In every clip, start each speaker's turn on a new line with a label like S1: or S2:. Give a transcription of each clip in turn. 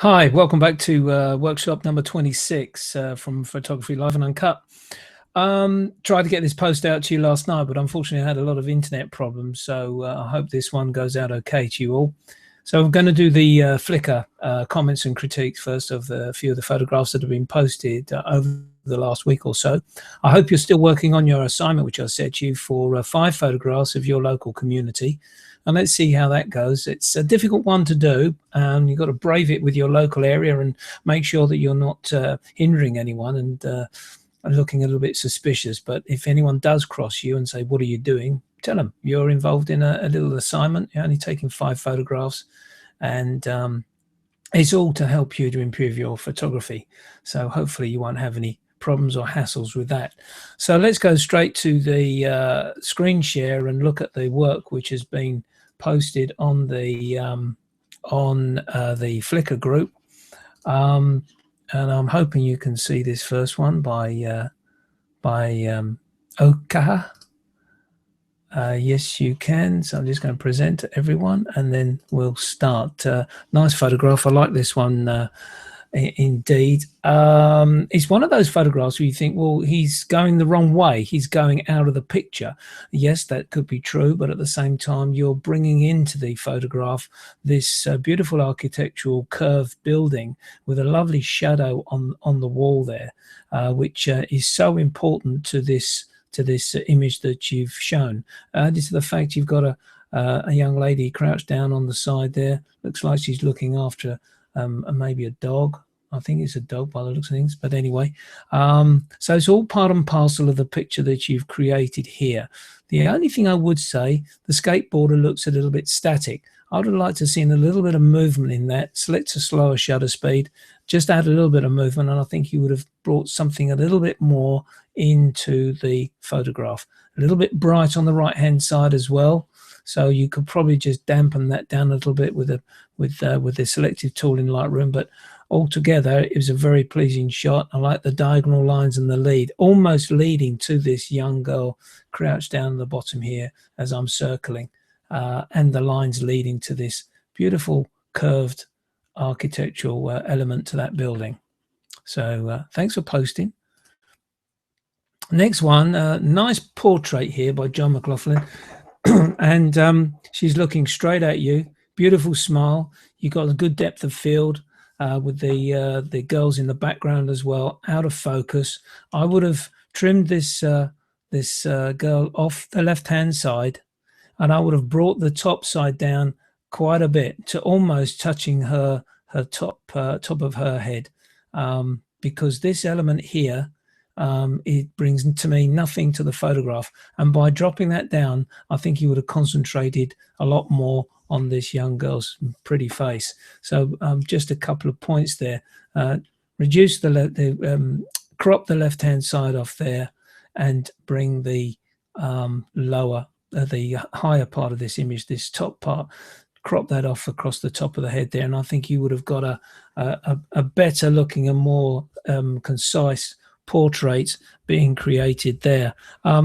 S1: Hi, welcome back to workshop number 26 from Photography Live and Uncut. Tried to get this post out to you last night, but unfortunately I had a lot of internet problems, so I hope this one goes out okay to you all. So I'm going to do the Flickr comments and critiques first of a few of the photographs that have been posted over the last week or so. I hope you're still working on your assignment, which I set you for 5 photographs of your local community. And let's see how that goes. It's a difficult one to do. You've got to brave it with your local area and make sure that you're not hindering anyone and looking a little bit suspicious. But if anyone does cross you and say, what are you doing? Tell them you're involved in a little assignment. You're only taking 5 photographs, and it's all to help you to improve your photography. So hopefully you won't have any problems or hassles with that. So let's go straight to the screen share and look at the work which has been posted on the Flickr group, and I'm hoping you can see this first one by Uncut. Yes, you can. So I'm just going to present to everyone, and then we'll start. Nice photograph. I like this one. Indeed. It's one of those photographs where you think, well, he's going the wrong way. He's going out of the picture. Yes, that could be true, but at the same time, you're bringing into the photograph this beautiful architectural curved building with a lovely shadow on the wall there, which is so important to this image that you've shown. Added to the fact you've got a young lady crouched down on the side there. Looks like she's looking after maybe a dog. I think it's a dog by the looks of things, but anyway, so it's all part and parcel of the picture that you've created here. The only thing I would say, the skateboarder looks a little bit static. I would have liked to see a little bit of movement in that. Select a slower shutter speed, just add a little bit of movement, and I think you would have brought something a little bit more into the photograph. A little bit bright on the right hand side as well, so you could probably just dampen that down a little bit with the selective tool in Lightroom. But altogether, it was a very pleasing shot. I like the diagonal lines and the lead, almost leading to this young girl crouched down at the bottom here as I'm circling, and the lines leading to this beautiful curved architectural element to that building. So thanks for posting. Next one, nice portrait here by John McLaughlin. And she's looking straight at you. Beautiful smile. You got a good depth of field with the girls in the background as well. Out of focus. I would have trimmed this girl off the left-hand side, and I would have brought the top side down quite a bit to almost touching her top of her head, because this element here, it brings to me nothing to the photograph, and by dropping that down, I think you would have concentrated a lot more on this young girl's pretty face. So just a couple of points there. Reduce crop the left hand side off there, and bring the the higher part of this image, this top part, crop that off across the top of the head there, and I think you would have got a better looking and more concise portrait being created there. A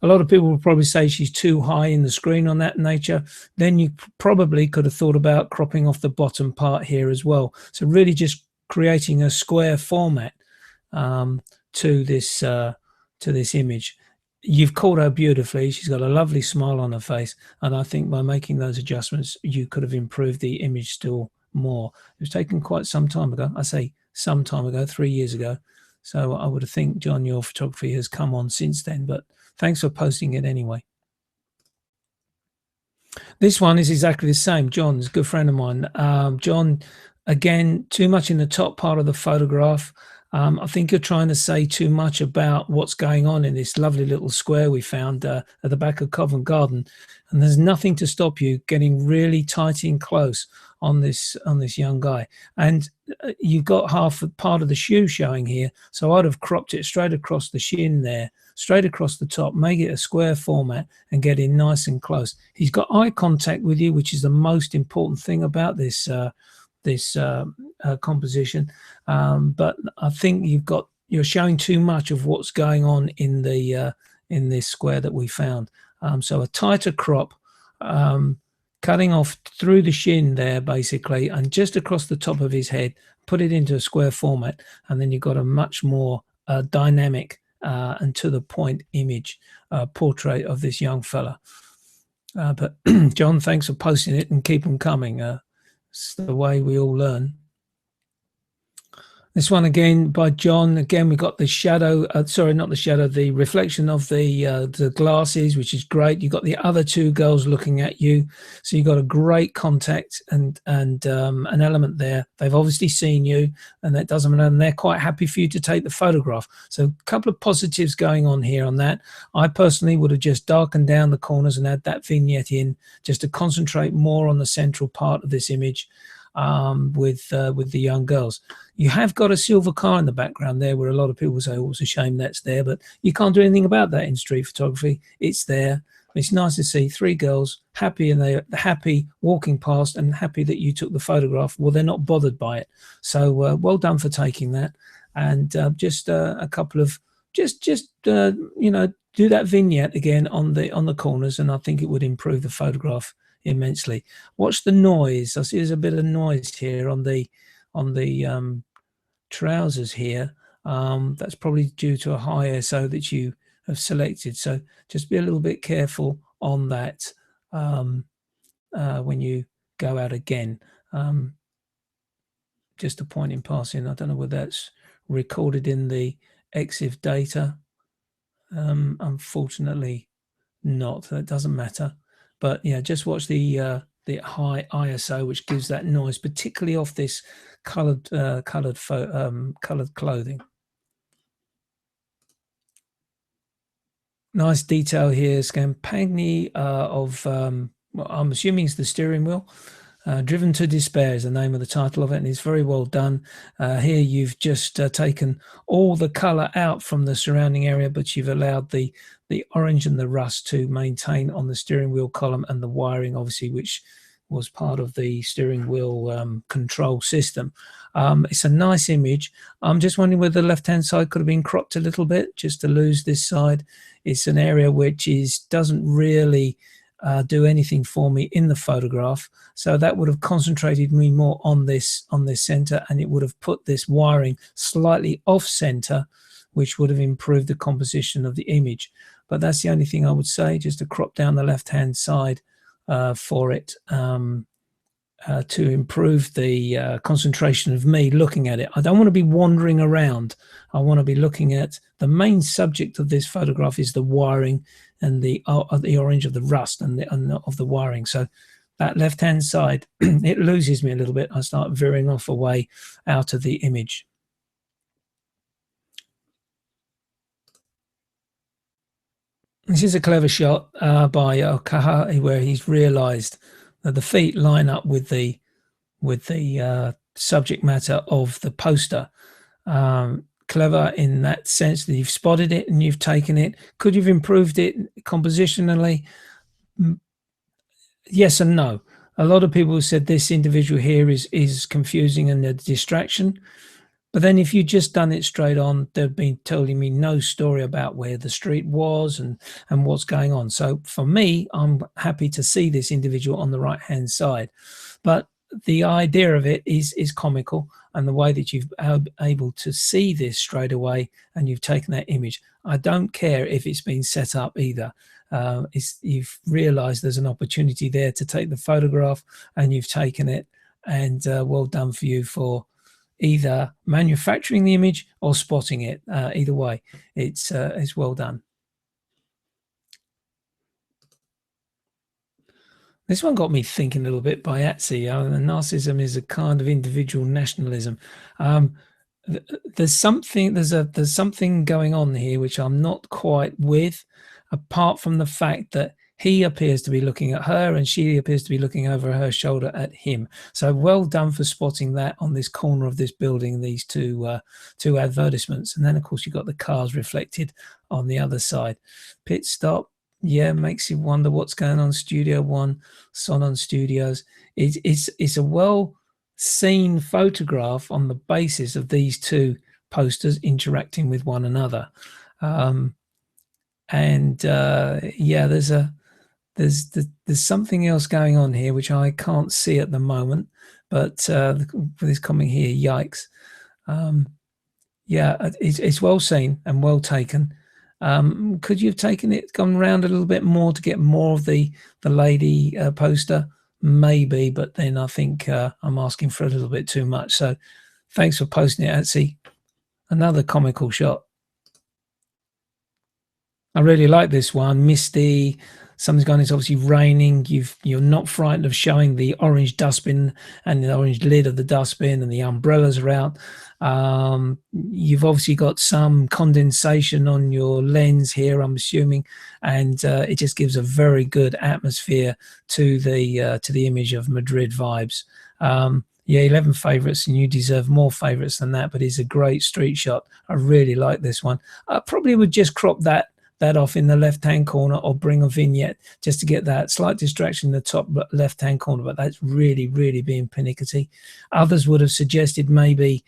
S1: lot of people will probably say she's too high in the screen on that nature. Then you probably could have thought about cropping off the bottom part here as well. So really just creating a square format to this image. You've caught her beautifully. She's got a lovely smile on her face, and I think by making those adjustments, you could have improved the image still more. It was taken quite some time ago. I say some time ago, 3 years ago. So I would think, John, your photography has come on since then, but thanks for posting it anyway. This one is exactly the same. John's a good friend of mine. John, again, too much in the top part of the photograph. I think you're trying to say too much about what's going on in this lovely little square we found at the back of Covent Garden, and there's nothing to stop you getting really tight and close on this young guy. And you've got part of the shoe showing here, so I'd have cropped it straight across the shin there, straight across the top, make it a square format, and get in nice and close. He's got eye contact with you, which is the most important thing about this composition, but I think you're showing too much of what's going on in this square that we found. So a tighter crop cutting off through the shin there, basically, and just across the top of his head, put it into a square format, and then you've got a much more dynamic and to the point image portrait of this young fella. But John, thanks for posting it, and keep them coming. It's the way we all learn. This one again by John. Again, we got the shadow. Sorry, not the shadow. The reflection of the glasses, which is great. You got the other two girls looking at you, so you got a great contact and an element there. They've obviously seen you, and that doesn't matter. And they're quite happy for you to take the photograph. So a couple of positives going on here on that. I personally would have just darkened down the corners and add that vignette in, just to concentrate more on the central part of this image. With the young girls. You have got a silver car in the background there, where a lot of people say, oh, it's a shame that's there, but you can't do anything about that in street photography. It's there. It's nice to see three girls happy, and they're happy walking past and happy that you took the photograph. Well, they're not bothered by it. So well done for taking that. And just a couple of just you know, do that vignette again on the corners, and I think it would improve the photograph immensely. Watch the noise. I see there's a bit of noise here on the trousers here. That's probably due to a high ISO that you have selected. So just be a little bit careful on that when you go out again. Just a point in passing. I don't know whether that's recorded in the EXIF data. Unfortunately not. That doesn't matter. But yeah, just watch the high ISO, which gives that noise, particularly off this colored clothing. Nice detail here. Scampagni of well, I'm assuming it's the steering wheel. Driven to Despair is the name of the title of it, and it's very well done. Here you've just taken all the color out from the surrounding area, but you've allowed the orange and the rust to maintain on the steering wheel column, and the wiring, obviously, which was part of the steering wheel control system. It's a nice image. I'm just wondering whether the left-hand side could have been cropped a little bit, just to lose this side. It's an area which doesn't really do anything for me in the photograph, so that would have concentrated me more on this center, and it would have put this wiring slightly off center, which would have improved the composition of the image. But that's the only thing I would say, just to crop down the left hand side for it, to improve the concentration of me looking at it. I don't want to be wandering around. I want to be looking at the main subject of this photograph is the wiring and the orange of the rust and of the wiring. So that left hand side, it loses me a little bit. I start veering off away out of the image. This is a clever shot by Kaha, where he's realized that the feet line up with the subject matter of the poster. Clever in that sense that you've spotted it and you've taken it. Could you've improved it compositionally? Yes and no. A lot of people said this individual here is confusing and a distraction. But then if you just done it straight on, they've been telling me no story about where the street was and what's going on. So for me, I'm happy to see this individual on the right-hand side. But the idea of it is comical, and the way that you've able to see this straight away and you've taken that image. I don't care if it's been set up either. You've realized there's an opportunity there to take the photograph, and you've taken it, and well done for you for either manufacturing the image or spotting it. Either way, it's well done. This one got me thinking a little bit by Atsi. Narcissism is a kind of individual nationalism. There's something going on here which I'm not quite with, apart from the fact that he appears to be looking at her and she appears to be looking over her shoulder at him. So well done for spotting that on this corner of this building, these two advertisements. And then, of course, you've got the cars reflected on the other side. Pit stop. Yeah, makes you wonder what's going on. Studio One, Sonon Studios. It's a well-seen photograph on the basis of these two posters interacting with one another. Yeah, there's a there's something else going on here which I can't see at the moment, but for this comment here, yikes. Yeah, it's well seen and well taken. Could you have taken it, gone around a little bit more to get more of the lady poster? Maybe, but then I think I'm asking for a little bit too much. So thanks for posting it, Etsy. Another comical shot. I really like this one. Misty, something's going. It's obviously raining. You're not frightened of showing the orange dustbin and the orange lid of the dustbin, and the umbrellas are out. You've obviously got some condensation on your lens here, I'm assuming, and it just gives a very good atmosphere to the image of Madrid vibes. Yeah, 11 favorites, and you deserve more favorites than that, but it's a great street shot. I really like this one. I probably would just crop that off in the left hand corner, or bring a vignette just to get that slight distraction in the top left hand corner, but that's really being pernickety. Others would have suggested maybe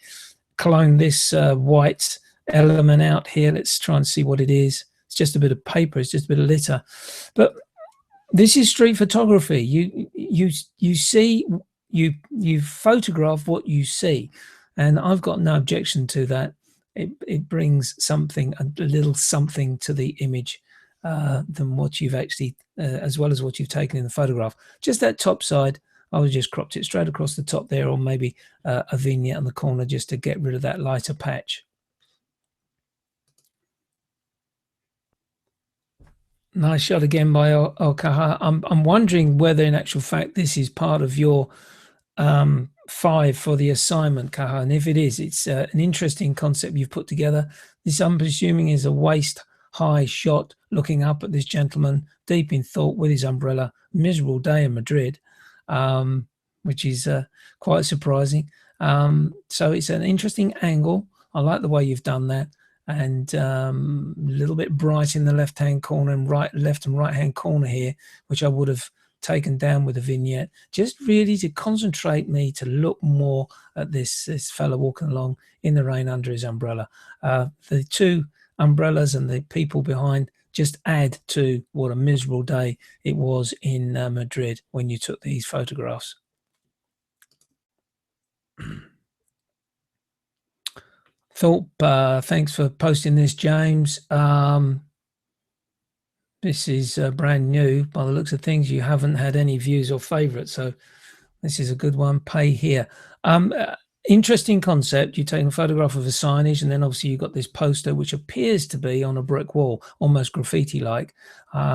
S1: clone this white element out here. Let's try and see what it is. It's just a bit of paper, it's just a bit of litter, but this is street photography. You see, you photograph what you see, and I've got no objection to that. It brings something, a little something to the image than what you've actually, as well as what you've taken in the photograph. Just that top side, I would just cropped it straight across the top there, or maybe a vignette on the corner just to get rid of that lighter patch. Nice shot again by Okaha. I'm wondering whether in actual fact this is part of your 5 for the assignment, Kaha, and if it is, it's an interesting concept you've put together. This, I'm presuming, is a waist high shot looking up at this gentleman deep in thought with his umbrella. Miserable day in Madrid, which is quite surprising. So it's an interesting angle. I like the way you've done that, and a little bit bright in the left hand corner and left and right hand corner here, which I would have taken down with a vignette, just really to concentrate me to look more at this fella walking along in the rain under his umbrella. The two umbrellas and the people behind just add to what a miserable day it was in Madrid when you took these photographs. Thorpe, thanks for posting this, James. This is brand new. By the looks of things, you haven't had any views or favorites, so this is a good one. Pay here. Interesting concept. You're taking a photograph of a signage, and then obviously you've got this poster which appears to be on a brick wall, almost graffiti-like,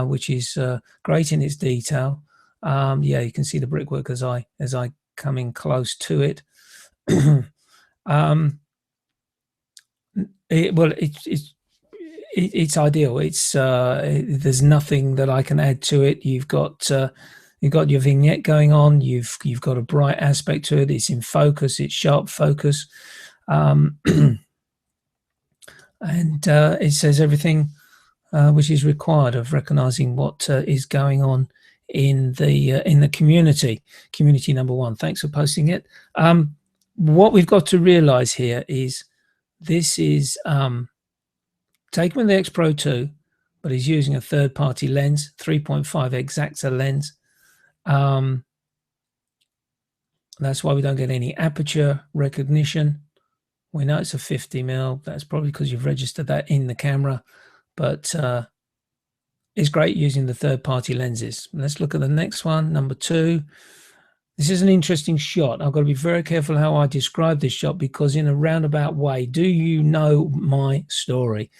S1: which is great in its detail. Yeah, you can see the brickwork as I come in close to it. It's ideal. It's there's nothing that I can add to it. You've got your vignette going on. You've got a bright aspect to it. It's in focus. It's sharp focus, and it says everything which is required of recognizing what is going on in the community. Community number 1. Thanks for posting it. What we've got to realize here is this is taken with the X Pro 2, but he's using a third-party lens, 3.5 exacta lens. That's why we don't get any aperture recognition. We know it's a 50mm. That's probably because you've registered that in the camera, but it's great using the third-party lenses. Let's look at the next one, number 2. This is an interesting shot. I've got to be very careful how I describe this shot, because in a roundabout way, do you know my story?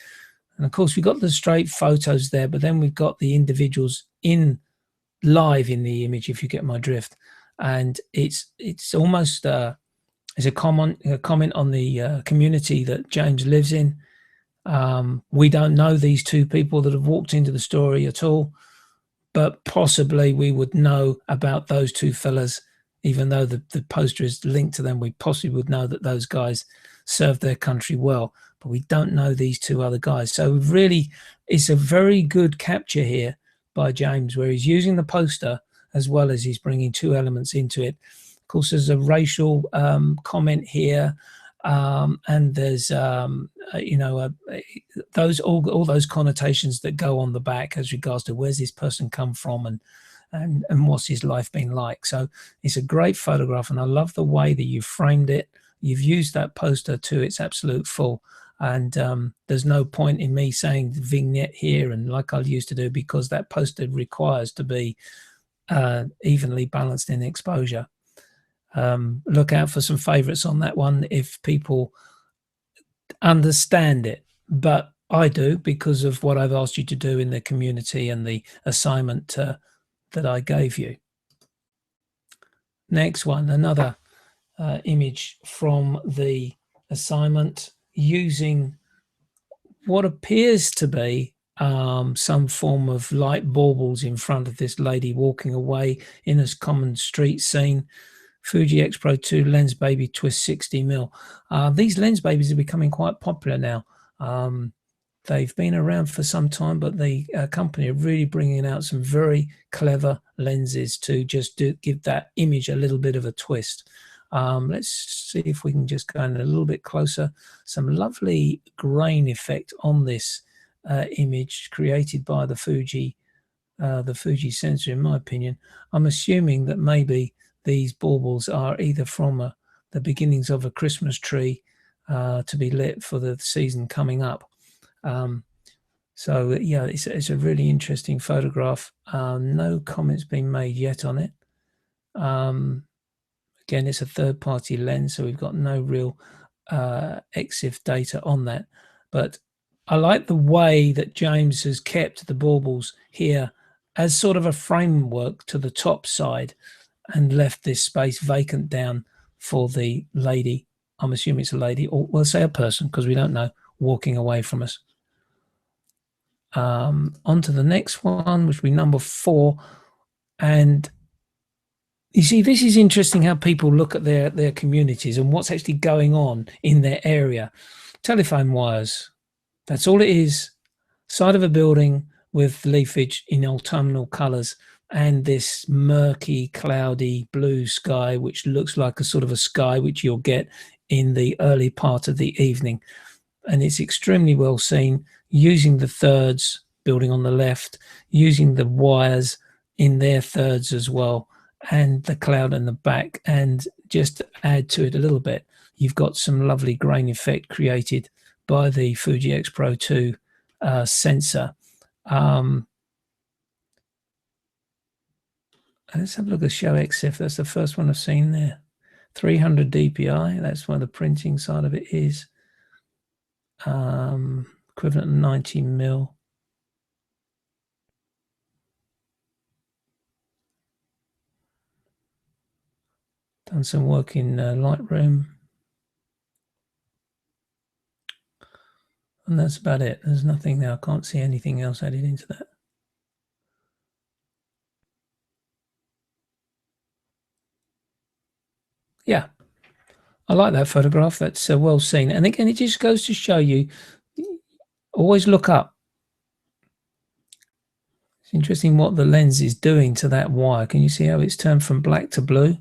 S1: And of course, we've got the straight photos there, but then we've got the individuals in live in the image, if you get my drift. And it's almost it's a comment on the community that James lives in. We don't know these two people that have walked into the story at all, but possibly we would know about those two fellas, even though the poster is linked to them. We possibly would know that those guys served their country well, but we don't know these two other guys. So really, it's a very good capture here by James, where he's using the poster as well as he's bringing two elements into it. Of course, there's a racial comment here. And there's you know those all those connotations that go on the back as regards to where's this person come from, and what's his life been like. So it's a great photograph, and I love the way that you framed it. You've used that poster to its absolute full, and there's no point in me saying vignette here and like I used to do, because that poster requires to be evenly balanced in exposure. Look out for some favorites on that one if people understand it, but I do, because of what I've asked you to do in the community and the assignment that I gave you. Next one, another image from the assignment using what appears to be some form of light baubles in front of this lady walking away in a common street scene. Fuji X Pro 2 Lens Baby Twist 60mm. These lens babies are becoming quite popular now. They've been around for some time, but the company are really bringing out some very clever lenses to just give that image a little bit of a twist. Let's see if we can just go in a little bit closer. Some lovely grain effect on this image created by the Fuji sensor, in my opinion. I'm assuming that maybe these baubles are either from the beginnings of a Christmas tree to be lit for the season coming up. So yeah, it's a really interesting photograph. No comments been made yet on it. Again, it's a third-party lens, so we've got no real EXIF data on that. But I like the way that James has kept the baubles here as sort of a framework to the top side, and left this space vacant down for the lady. I'm assuming it's a lady, or we'll say a person because we don't know, walking away from us. On to the next one, which will be number 4. And you see, this is interesting how people look at their communities and what's actually going on in their area. Telephone wires, that's all it is. Side of a building with leafage in autumnal colors, and this murky, cloudy blue sky, which looks like a sort of a sky which you'll get in the early part of the evening. And it's extremely well seen, using the thirds building on the left, using the wires in their thirds as well, and the cloud in the back. And just to add to it a little bit, you've got some lovely grain effect created by the Fuji X Pro 2 sensor. Let's have a look at Show EXIF. That's the first one I've seen there. 300 DPI. That's where the printing side of it is. Equivalent of 90mm. Done some work in Lightroom. And that's about it. There's nothing there. I can't see anything else added into that. Yeah, I like that photograph. That's well seen. And again, it just goes to show you, always look up. It's interesting what the lens is doing to that wire. Can you see how it's turned from black to blue?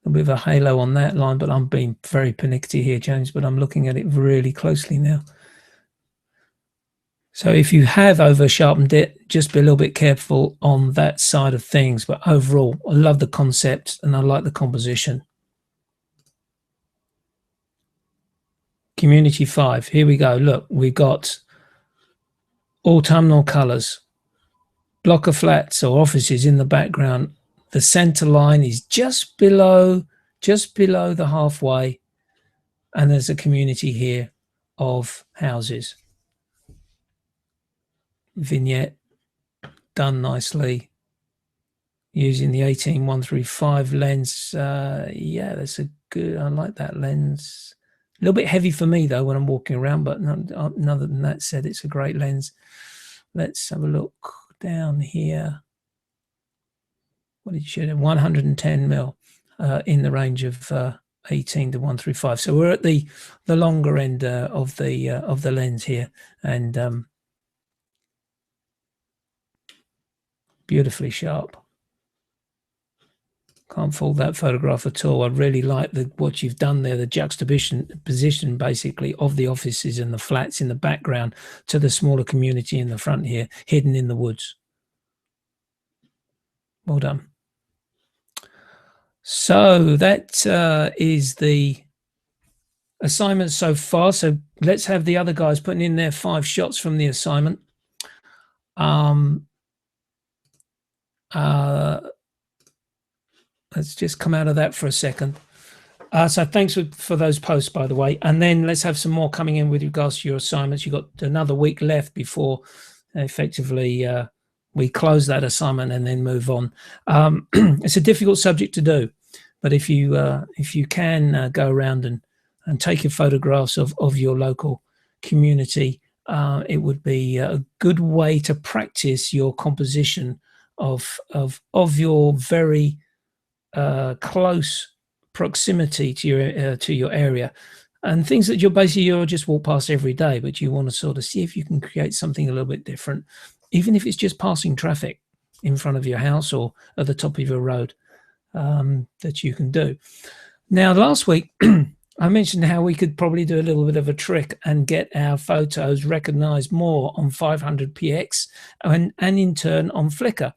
S1: A bit of a halo on that line, but I'm being very pernickety here, James, but I'm looking at it really closely now. So if you have over sharpened it, just be a little bit careful on that side of things. But overall, I love the concept and I like the composition. Community 5, here we go. Look, we've got autumnal colors, block of flats or offices in the background. The center line is just below the halfway, and there's a community here of houses. Vignette done nicely using the 18-135 lens. Yeah, that's a good, I like that lens. A little bit heavy for me though when I'm walking around, but other than that said, it's a great lens. Let's have a look down here. What did you shoot? 110mm in the range of 18-135. So we're at the longer end of the lens here, and beautifully sharp. Can't fault that photograph at all. I really like what you've done there, the juxtaposition basically of the offices and the flats in the background to the smaller community in the front here, hidden in the woods. Well done. So that is the assignment so far. So let's have the other guys putting in their 5 shots from the assignment. Let's just come out of that for a second. So thanks for those posts, by the way. And then let's have some more coming in with regards to your assignments. You've got another week left before effectively we close that assignment and then move on. It's a difficult subject to do, but if you can go around and take your photographs of your local community, it would be a good way to practice your composition of your very close proximity to your area, and things that you'll just walk past every day, but you want to sort of see if you can create something a little bit different, even if it's just passing traffic in front of your house or at the top of your road, that you can do. Now, last week I mentioned how we could probably do a little bit of a trick and get our photos recognized more on 500px and in turn on Flickr.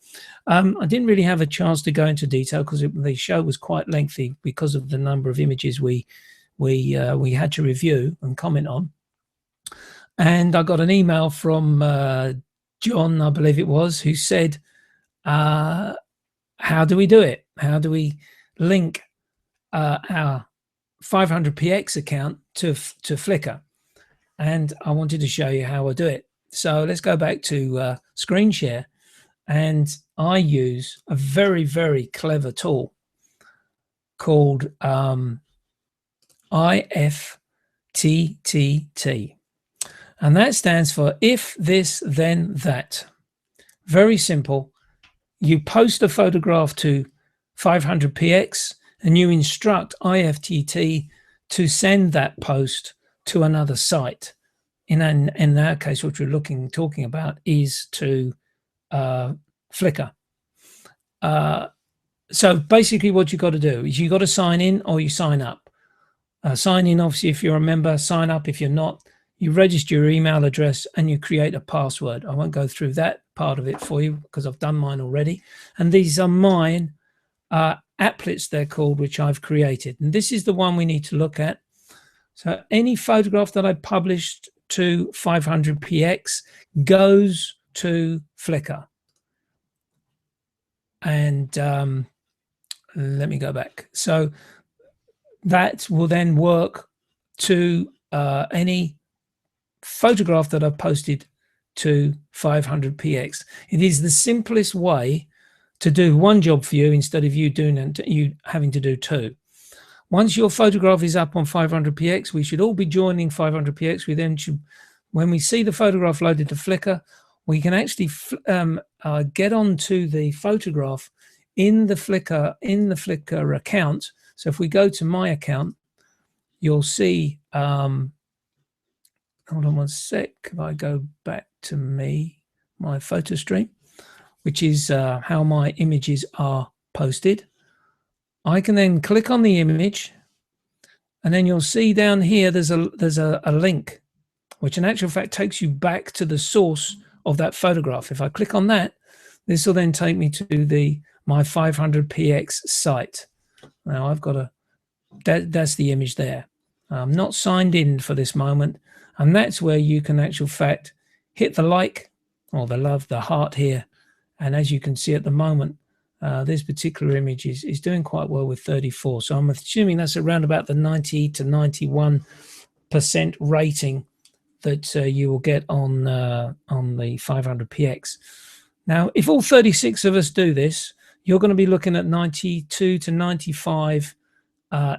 S1: I didn't really have a chance to go into detail because the show was quite lengthy because of the number of images we had to review and comment on. And I got an email from John, I believe it was, who said, how do we do it? How do we link our 500px account to Flickr? And I wanted to show you how I do it. So let's go back to screen share, and I use a very, very clever tool called IFTTT, and that stands for if this then that. Very simple. You post a photograph to 500px and you instruct IFTTT to send that post to another site. In our case, what we're talking about is to Flickr. So basically what you've got to do is you've got to sign in or you sign up. Sign in, obviously, if you're a member. Sign up if you're not. You register your email address and you create a password. I won't go through that part of it for you because I've done mine already. And these are mine applets, they're called, which I've created. And this is the one we need to look at. So any photograph that I published to 500px goes to Flickr. And let me go back. So that will then work to any photograph that I've posted to 500px. It is the simplest way to do one job for you instead of you having to do 2. Once your photograph is up on 500px, we should all be joining 500px. We then should, when we see the photograph loaded to Flickr, we can actually get onto the photograph in the Flickr account. So if we go to my account, you'll see, hold on one sec, if I go back to my photo stream, which is how my images are posted. I can then click on the image, and then you'll see down here there's a link, which in actual fact takes you back to the source of that photograph. If I click on that, this will then take me to my 500px site. Now I've got that's the image there. I'm not signed in for this moment, and that's where you can actual fact hit the like or the heart here. And as you can see at the moment, this particular image is doing quite well with 34. So I'm assuming that's around about the 90 to 91% rating that you will get on the 500px. Now, if all 36 of us do this, you're going to be looking at 92 to 95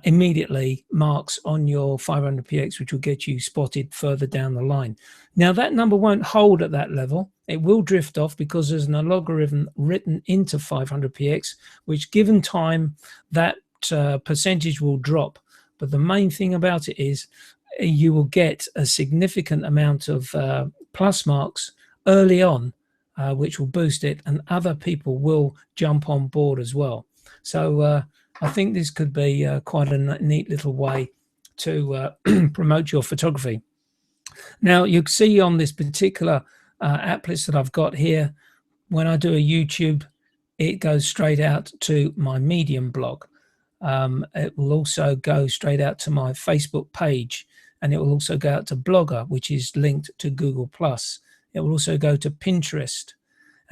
S1: immediately marks on your 500px, which will get you spotted further down the line. Now, that number won't hold at that level. It will drift off because there's an algorithm written into 500px, which given time, that percentage will drop. But the main thing about it is you will get a significant amount of plus marks early on, which will boost it, and other people will jump on board as well. So I think this could be quite a neat little way to promote your photography. Now, you can see on this particular applet that I've got here, when I do a YouTube, it goes straight out to my Medium blog. It will also go straight out to my Facebook page, and it will also go out to Blogger, which is linked to Google+. It will also go to Pinterest,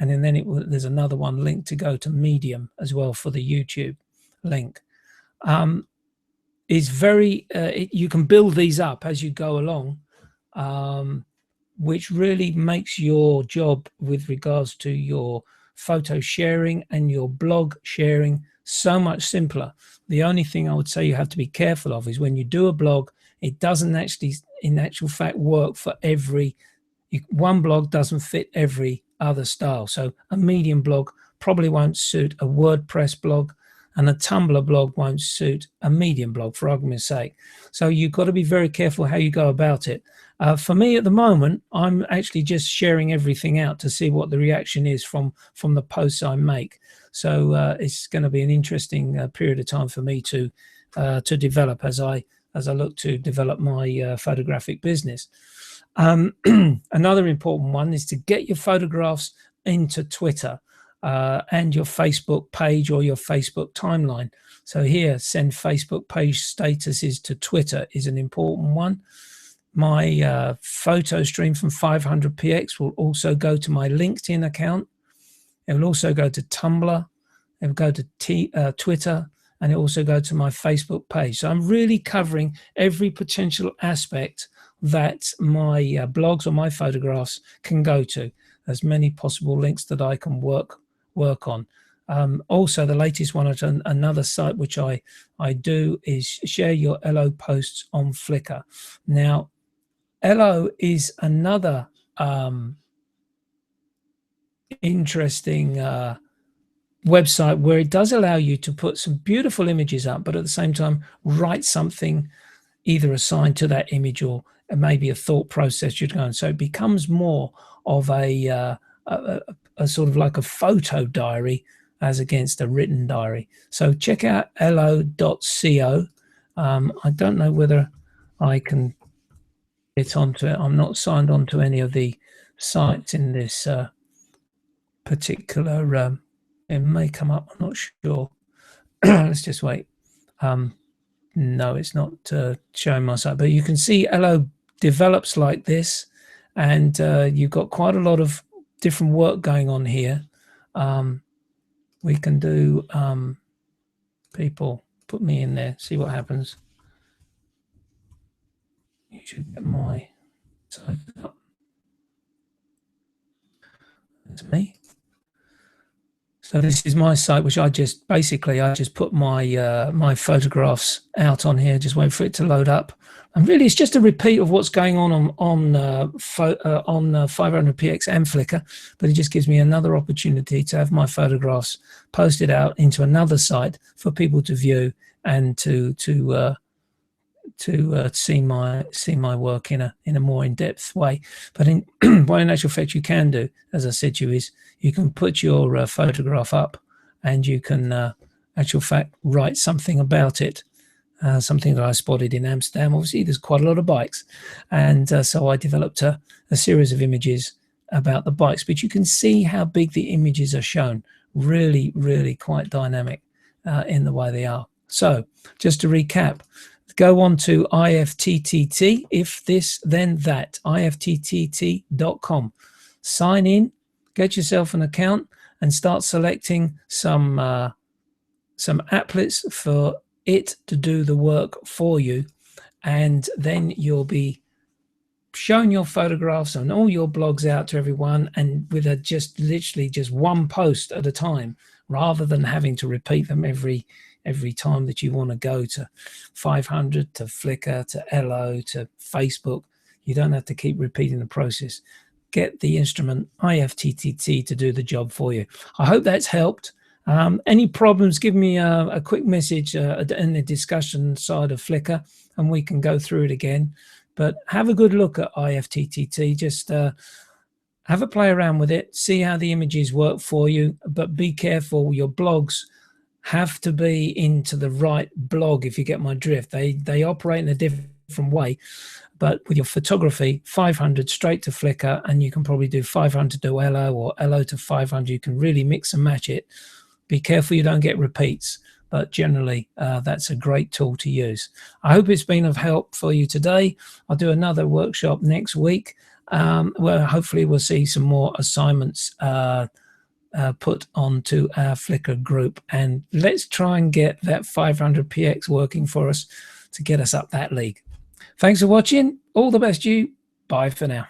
S1: and then there's another one linked to go to Medium as well for the YouTube link. Is very you can build these up as you go along, which really makes your job with regards to your photo sharing and your blog sharing so much simpler. The only thing I would say you have to be careful of is when you do a blog, it doesn't actually, in actual fact, work for one blog doesn't fit every other style. So a Medium blog probably won't suit a WordPress blog, and a Tumblr blog won't suit a Medium blog, for argument's sake. So you've got to be very careful how you go about it. For me at the moment, I'm actually just sharing everything out to see what the reaction is from the posts I make. So it's going to be an interesting period of time for me to develop as I look to develop my photographic business. Another important one is to get your photographs into Twitter and your Facebook page or your Facebook timeline. So here, send Facebook page statuses to Twitter is an important one. My photo stream from 500px will also go to my LinkedIn account. It will also go to Tumblr. It will go to Twitter, and it will also go to my Facebook page. So I'm really covering every potential aspect that my blogs or my photographs can go to. As many possible links that I can work on. Also, the latest one, another site which I do is share your LO posts on Flickr. Now, LO is another interesting website where it does allow you to put some beautiful images up, but at the same time write something either assigned to that image or maybe a thought process you're going. So it becomes more of a sort of like a photo diary as against a written diary. So check out lo.co. I don't know whether I can get onto it. I'm not signed on to any of the sites in this particular. It may come up. I'm not sure. Let's just wait. No, it's not showing my site, but you can see LO develops like this, and you've got quite a lot of different work going on here. We can do people put me in there, see what happens. You should get my site up. That's me. So this is my site, which I just put my my photographs out on here. Just wait for it to load up. And really, it's just a repeat of what's going on 500px and Flickr, but it just gives me another opportunity to have my photographs posted out into another site for people to view and to see my work in a more in-depth way. But what in actual fact you can do, as I said to you, is you can put your photograph up and you can actual fact write something about it. Something that I spotted in Amsterdam. Obviously, there's quite a lot of bikes, and so I developed a series of images about the bikes. But you can see how big the images are shown. Really, really quite dynamic in the way they are. So, just to recap, go on to IFTTT, if this then that, ifttt.com. Sign in, get yourself an account, and start selecting some applets for it to do the work for you, and then you'll be showing your photographs and all your blogs out to everyone, and with literally just one post at a time, rather than having to repeat them every time that you want to go to 500, to Flickr, to LO, to Facebook. You don't have to keep repeating the process. Get the instrument IFTTT to do the job for you. I hope that's helped. Any problems, give me a quick message in the discussion side of Flickr, and we can go through it again. But have a good look at IFTTT. Just have a play around with it, see how the images work for you, but be careful. Your blogs have to be into the right blog, if you get my drift. They operate in a different way. But with your photography, 500 straight to Flickr, and you can probably do 500 to LO or LO to 500. You can really mix and match it. Be careful you don't get repeats, but generally that's a great tool to use. I hope it's been of help for you today. I'll do another workshop next week where hopefully we'll see some more assignments put onto our Flickr group, and let's try and get that 500px working for us to get us up that league. Thanks for watching. All the best to you. Bye for now.